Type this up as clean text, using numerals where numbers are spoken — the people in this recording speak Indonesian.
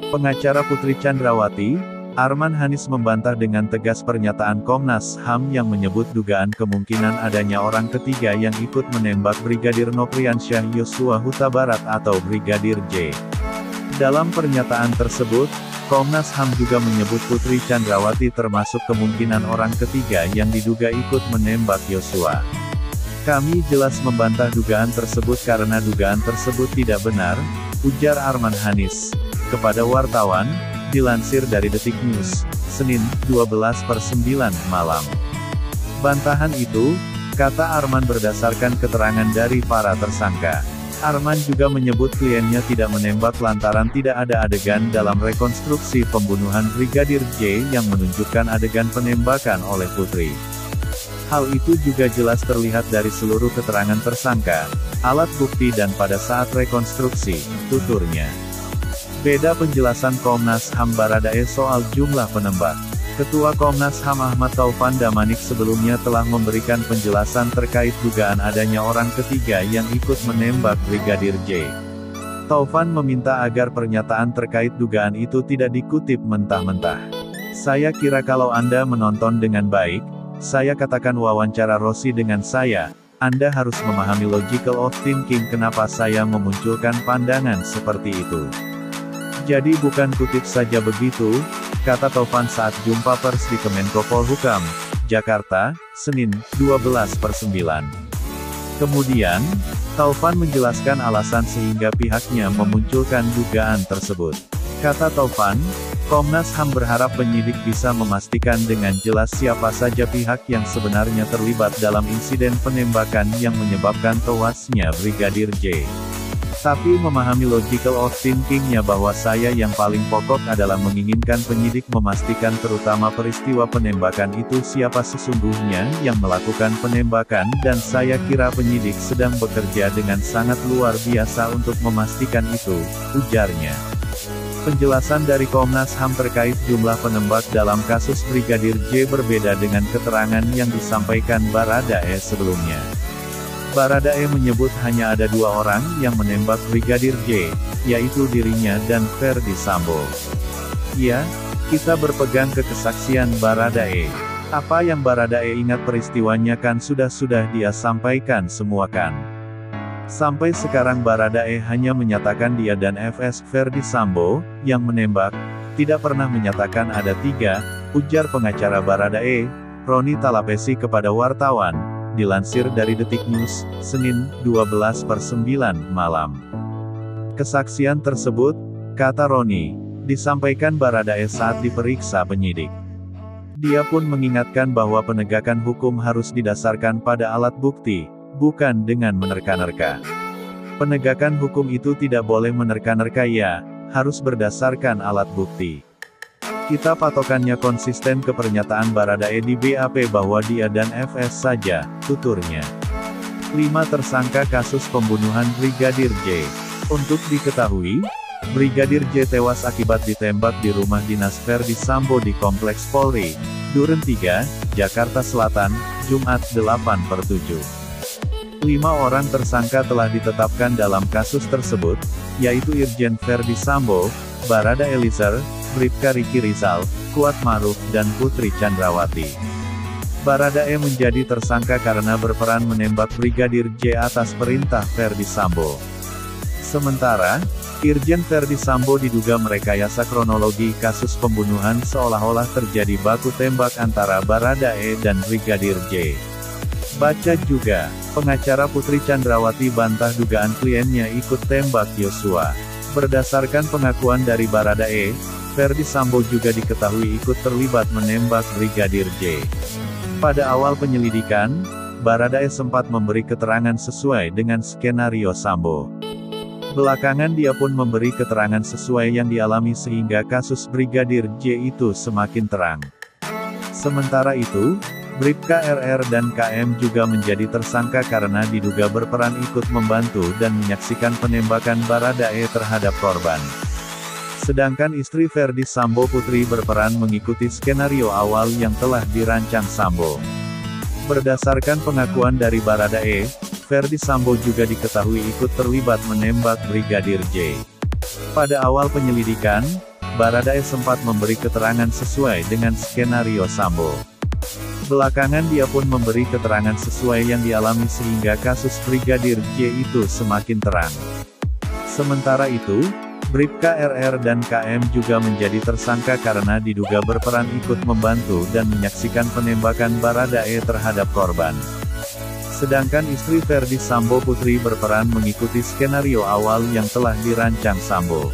Pengacara Putri Chandrawati, Arman Hanis membantah dengan tegas pernyataan Komnas HAM yang menyebut dugaan kemungkinan adanya orang ketiga yang ikut menembak Brigadir Nopriansyah Yosua Huta Barat atau Brigadir J. Dalam pernyataan tersebut, Komnas HAM juga menyebut Putri Chandrawati termasuk kemungkinan orang ketiga yang diduga ikut menembak Yosua. Kami jelas membantah dugaan tersebut karena dugaan tersebut tidak benar, ujar Arman Hanis kepada wartawan, dilansir dari Detik News, Senin, 12/9 malam. Bantahan itu, kata Arman berdasarkan keterangan dari para tersangka. Arman juga menyebut kliennya tidak menembak lantaran tidak ada adegan dalam rekonstruksi pembunuhan Brigadir J yang menunjukkan adegan penembakan oleh Putri. Hal itu juga jelas terlihat dari seluruh keterangan tersangka, alat bukti dan pada saat rekonstruksi, tuturnya. Beda penjelasan Komnas HAM Baradae soal jumlah penembak. Ketua Komnas HAM Ahmad Taufan Damanik sebelumnya telah memberikan penjelasan terkait dugaan adanya orang ketiga yang ikut menembak Brigadir J. Taufan meminta agar pernyataan terkait dugaan itu tidak dikutip mentah-mentah. Saya kira kalau Anda menonton dengan baik, saya katakan wawancara Rossi dengan saya, Anda harus memahami logical of thinking kenapa saya memunculkan pandangan seperti itu. Jadi bukan kutip saja begitu, kata Taufan saat jumpa pers di Kemenko Polhukam, Jakarta, Senin, 12/9. Kemudian, Taufan menjelaskan alasan sehingga pihaknya memunculkan dugaan tersebut. Kata Taufan, Komnas HAM berharap penyidik bisa memastikan dengan jelas siapa saja pihak yang sebenarnya terlibat dalam insiden penembakan yang menyebabkan tewasnya Brigadir J. Tapi memahami logical of thinking-nya bahwa saya yang paling pokok adalah menginginkan penyidik memastikan terutama peristiwa penembakan itu siapa sesungguhnya yang melakukan penembakan dan saya kira penyidik sedang bekerja dengan sangat luar biasa untuk memastikan itu, ujarnya. Penjelasan dari Komnas HAM terkait jumlah penembak dalam kasus Brigadir J berbeda dengan keterangan yang disampaikan Baradae sebelumnya. Baradae menyebut hanya ada 2 orang yang menembak Brigadir J, yaitu dirinya dan Ferdi Sambo. Ya, kita berpegang ke kesaksian Baradae. Apa yang Baradae ingat peristiwanya kan sudah dia sampaikan semua kan. Sampai sekarang Baradae hanya menyatakan dia dan FS Ferdi Sambo, yang menembak, tidak pernah menyatakan ada 3, ujar pengacara Baradae, Roni Talapesi kepada wartawan. Dilansir dari Detik News, Senin, 12/9 malam. Kesaksian tersebut, kata Roni, disampaikan Baradae saat diperiksa penyidik. Dia pun mengingatkan bahwa penegakan hukum harus didasarkan pada alat bukti, bukan dengan menerka-nerka. Penegakan hukum itu tidak boleh menerka-nerka ya, harus berdasarkan alat bukti. Kita patokannya konsisten ke pernyataan Baradae di BAP bahwa dia dan FS saja, tuturnya. 5 tersangka kasus pembunuhan Brigadir J. Untuk diketahui, Brigadir J tewas akibat ditembak di rumah dinas Ferdi Sambo di Kompleks Polri, Duren 3, Jakarta Selatan, Jumat 8/7. 5 orang tersangka telah ditetapkan dalam kasus tersebut, yaitu Irjen Ferdi Sambo, Barada Eliezer, Bribka Riki Rizal, Kuat Maruf, dan Putri Chandrawati. Baradae menjadi tersangka karena berperan menembak Brigadir J atas perintah Ferdi Sambo. Sementara, Irjen Ferdi Sambo diduga merekayasa kronologi kasus pembunuhan seolah-olah terjadi baku tembak antara Baradae dan Brigadir J. Baca juga, pengacara Putri Chandrawati bantah dugaan kliennya ikut tembak Yosua. Berdasarkan pengakuan dari Baradae, Ferdi Sambo juga diketahui ikut terlibat menembak Brigadir J. Pada awal penyelidikan, Baradae sempat memberi keterangan sesuai dengan skenario Sambo. Belakangan dia pun memberi keterangan sesuai yang dialami sehingga kasus Brigadir J itu semakin terang. Sementara itu, Bribka RR dan KM juga menjadi tersangka karena diduga berperan ikut membantu dan menyaksikan penembakan Baradae terhadap korban. Sedangkan istri Ferdi Sambo Putri berperan mengikuti skenario awal yang telah dirancang Sambo. Berdasarkan pengakuan dari Baradae, Ferdi Sambo juga diketahui ikut terlibat menembak Brigadir J. Pada awal penyelidikan, Baradae sempat memberi keterangan sesuai dengan skenario Sambo. Belakangan dia pun memberi keterangan sesuai yang dialami sehingga kasus Brigadir J itu semakin terang. Sementara itu, Bribka RR dan KM juga menjadi tersangka karena diduga berperan ikut membantu dan menyaksikan penembakan Baradae terhadap korban. Sedangkan istri Verdi Sambo Putri berperan mengikuti skenario awal yang telah dirancang Sambo.